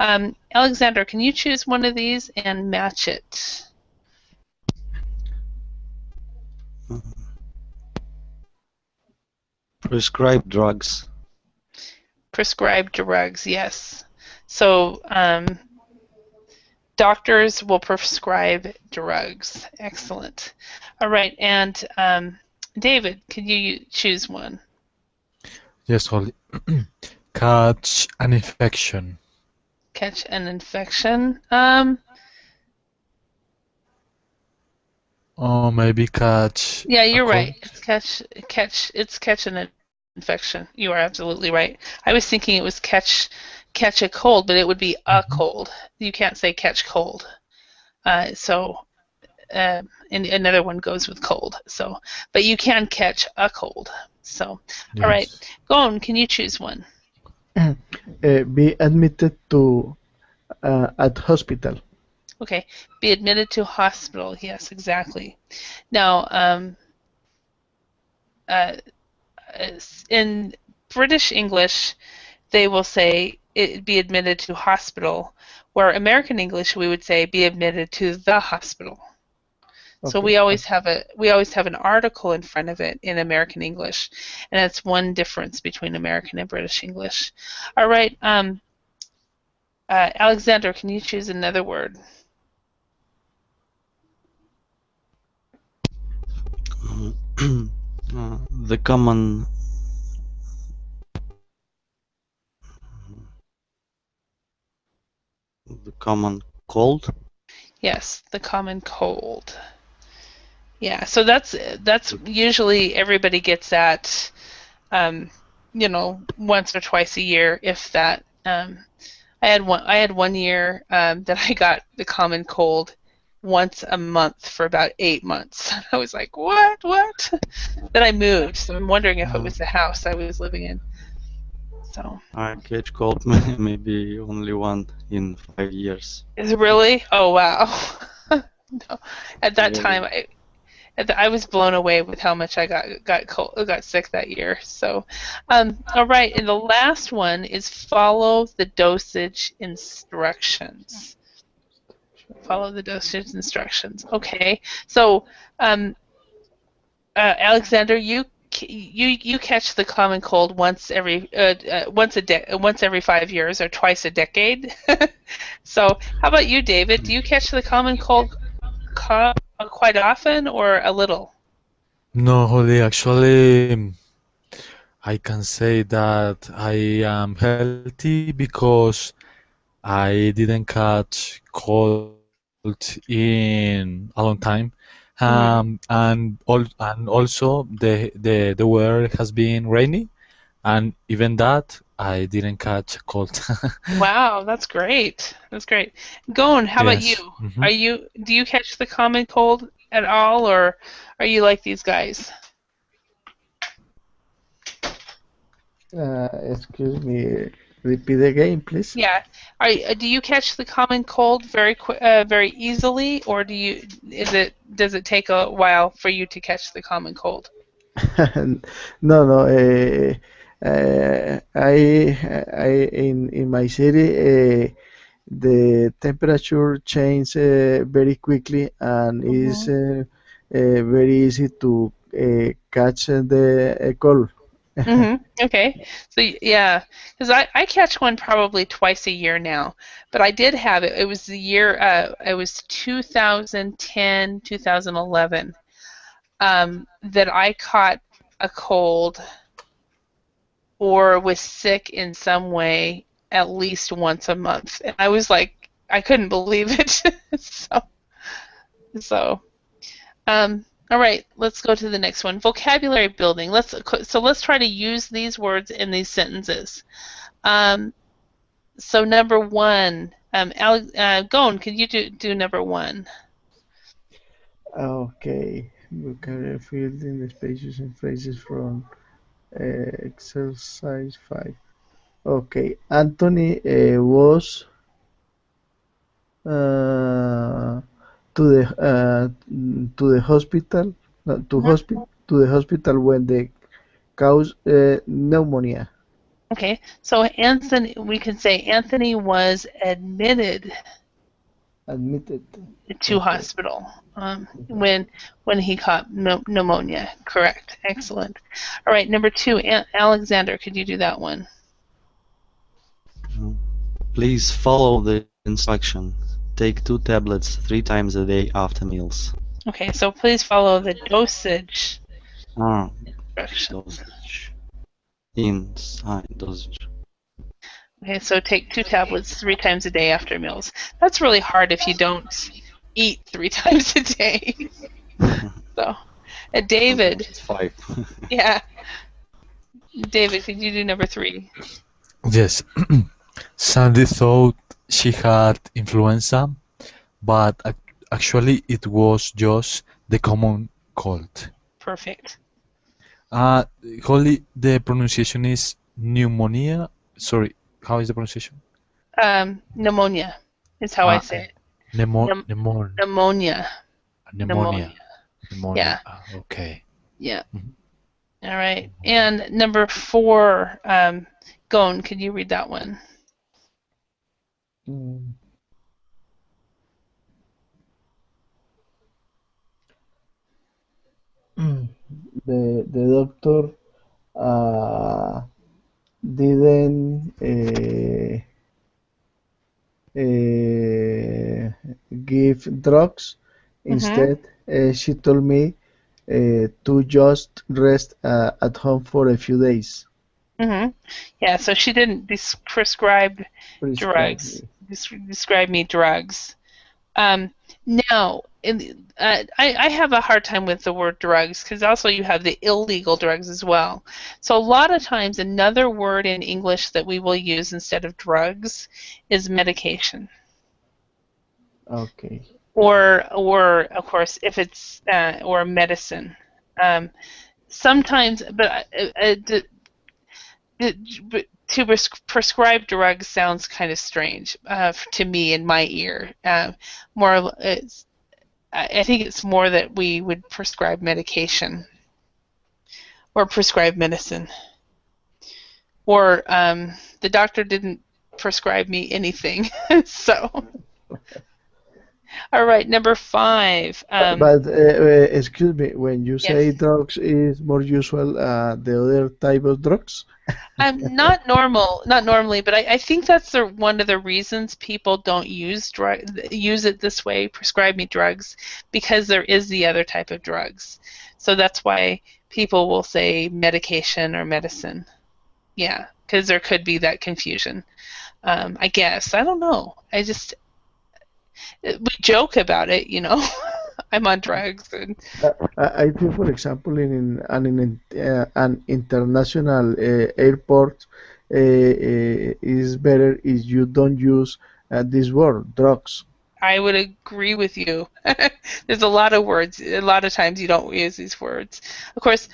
[SPEAKER 1] Alexander, can you choose one of these and match it?
[SPEAKER 2] Prescribe drugs.
[SPEAKER 1] Prescribe drugs, yes. So doctors will prescribe drugs. Excellent. All right, and David, can you choose one?
[SPEAKER 4] Yes, Holly. Catch an infection.
[SPEAKER 1] Catch an infection.
[SPEAKER 4] Or maybe catch
[SPEAKER 1] Yeah,
[SPEAKER 4] a
[SPEAKER 1] you're
[SPEAKER 4] cold.
[SPEAKER 1] right. It's catch an infection. You are absolutely right. I was thinking it was catch a cold, but it would be a cold. You can't say catch cold. And another one goes with cold. So, but you can catch a cold. So, all right,
[SPEAKER 4] Yes.
[SPEAKER 1] Gon, can you choose one?
[SPEAKER 3] Be admitted to at hospital.
[SPEAKER 1] Okay, be admitted to hospital. Yes, exactly. Now, in British English, they will say it be admitted to hospital, where American English we would say be admitted to the hospital. So
[SPEAKER 3] Okay.
[SPEAKER 1] we always have an article in front of it in American English, and that's one difference between American and British English. All right, Alexander, can you choose another word?
[SPEAKER 2] The common cold.
[SPEAKER 1] Yes, the common cold. Yeah, so that's usually everybody gets that, once or twice a year, if that. I had one year that I got the common cold once a month for about 8 months. I was like, what? Then I moved, so I'm wondering if it was the house I was living in. So
[SPEAKER 2] I catch cold maybe only one in 5 years.
[SPEAKER 1] is it really? Oh wow. No. At that time,
[SPEAKER 2] Yeah.
[SPEAKER 1] I was blown away with how much I got sick that year. So, all right, and the last one is follow the dosage instructions. Follow the dosage instructions. Okay, so Alexander, you catch the common cold once every 5 years or twice a decade. So, how about you, David? Do you catch the common cold quite often or a little?
[SPEAKER 4] No, Holly, actually, I can say that I am healthy because I didn't catch cold in a long time.
[SPEAKER 1] Mm-hmm.
[SPEAKER 4] And also the weather has been rainy, and even that I didn't catch cold.
[SPEAKER 1] Wow, that's great. That's great. Gone, how about you?
[SPEAKER 4] Yes.
[SPEAKER 1] Do you catch the common cold at all, or are you like these guys?
[SPEAKER 3] Excuse me. Repeat again, please.
[SPEAKER 1] Yeah. Do you catch the common cold very easily, or does it take a while for you to catch the common cold?
[SPEAKER 3] No, no. I in my city, the temperature change very quickly, and is
[SPEAKER 1] Mm-hmm.
[SPEAKER 3] very easy to catch the cold.
[SPEAKER 1] Okay. So yeah, because I catch one probably twice a year now, but I did have it. It was the year. It was 2010, 2011. That I caught a cold or was sick in some way at least once a month. And I was like, I couldn't believe it. so all right, let's go to the next one. Vocabulary building. Let's try to use these words in these sentences. So number one, Gon, can you do number one?
[SPEAKER 3] Okay, vocabulary field in the spaces and phrases from exercise 5. Okay, Anthony was uh, to the hospital to the hospital when they caused pneumonia.
[SPEAKER 1] Okay, so Anthony, we can say Anthony was admitted
[SPEAKER 3] Admitted.
[SPEAKER 1] to
[SPEAKER 3] Okay.
[SPEAKER 1] hospital when he caught pneumonia. Correct. Excellent. All right, number two, Alexander, could you do that one?
[SPEAKER 2] Please follow the instruction. Take 2 tablets 3 times a day after meals.
[SPEAKER 1] Okay, so please follow the dosage
[SPEAKER 2] Dosage.
[SPEAKER 1] instructions.
[SPEAKER 2] Dosage.
[SPEAKER 1] Okay, so take 2 tablets 3 times a day after meals. That's really hard if you don't eat 3 times a day. So, David.
[SPEAKER 2] It's 5.
[SPEAKER 1] Yeah. David, could you do number 3?
[SPEAKER 4] Yes. Sandy thought she had influenza, but actually it was just the common cold.
[SPEAKER 1] Perfect.
[SPEAKER 4] Holly, the pronunciation is pneumonia. Sorry, how is the pronunciation?
[SPEAKER 1] Pneumonia is how I say it.
[SPEAKER 4] Pneumonia.
[SPEAKER 1] Pneumonia. Yeah.
[SPEAKER 4] Okay.
[SPEAKER 1] Yeah. All right. And number 4, Gon, could you read that one?
[SPEAKER 3] The doctor didn't give drugs. Instead, she told me to just rest at home for a few days.
[SPEAKER 1] Yeah, so she didn't prescribe drugs. Describe me drugs. Now, I have a hard time with the word drugs because also you have the illegal drugs as well. So a lot of times another word in English that we will use instead of drugs is medication.
[SPEAKER 3] Okay.
[SPEAKER 1] Or of course if it's or medicine. Sometimes, but to prescribe drugs sounds kind of strange to me in my ear. I think it's more that we would prescribe medication or prescribe medicine. Or the doctor didn't prescribe me anything. So, all right, number 5.
[SPEAKER 3] But excuse me, when you say drugs is more usual the other type of drugs?
[SPEAKER 1] Not normally, but I think that's one of the reasons people don't use it this way, prescribe me drugs, because there is the other type of drugs. So that's why people will say medication or medicine. Yeah, because there could be that confusion. I guess. I don't know. We joke about it, you know. I'm on drugs. And
[SPEAKER 3] I think, for example, in an international airport, is better if you don't use this word, drugs.
[SPEAKER 1] I would agree with you. There's a lot of words. A lot of times you don't use these words. Of course,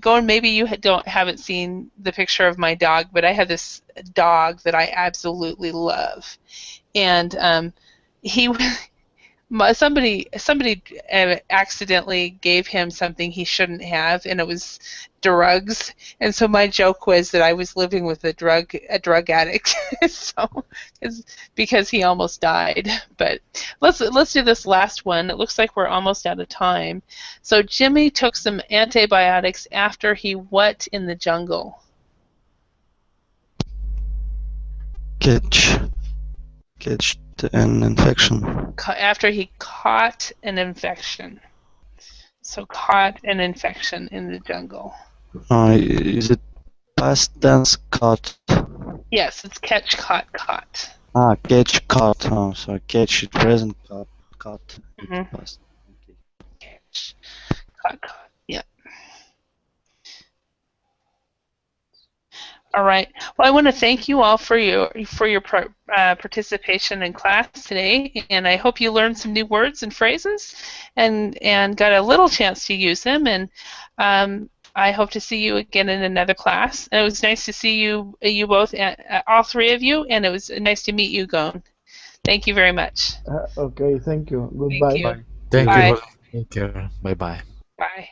[SPEAKER 1] Going, maybe you haven't seen the picture of my dog, but I have this dog that I absolutely love, and somebody accidentally gave him something he shouldn't have, and it was drugs. And so my joke was that I was living with a drug addict, so because he almost died. But let's do this last one. It looks like we're almost out of time. So Jimmy took some antibiotics after he what in the jungle?
[SPEAKER 2] Catch an infection.
[SPEAKER 1] After he caught an infection. So caught an infection in the jungle.
[SPEAKER 2] Is it past tense caught?
[SPEAKER 1] Yes, it's catch, caught, caught.
[SPEAKER 2] Catch caught. So catch it present caught. Caught it
[SPEAKER 1] Mhm.
[SPEAKER 2] past. Okay.
[SPEAKER 1] Catch, caught, caught. Yeah. All right. Well, I want to thank you all for your participation in class today, and I hope you learned some new words and phrases, and got a little chance to use them. And I hope to see you again in another class. And it was nice to see you both, all three of you, and it was nice to meet you, Gon. Thank you very much.
[SPEAKER 3] Okay, thank you.
[SPEAKER 1] Thank
[SPEAKER 3] Goodbye.
[SPEAKER 1] you.
[SPEAKER 4] Thank you
[SPEAKER 1] Bye.
[SPEAKER 4] for taking care. Bye bye.
[SPEAKER 1] Bye.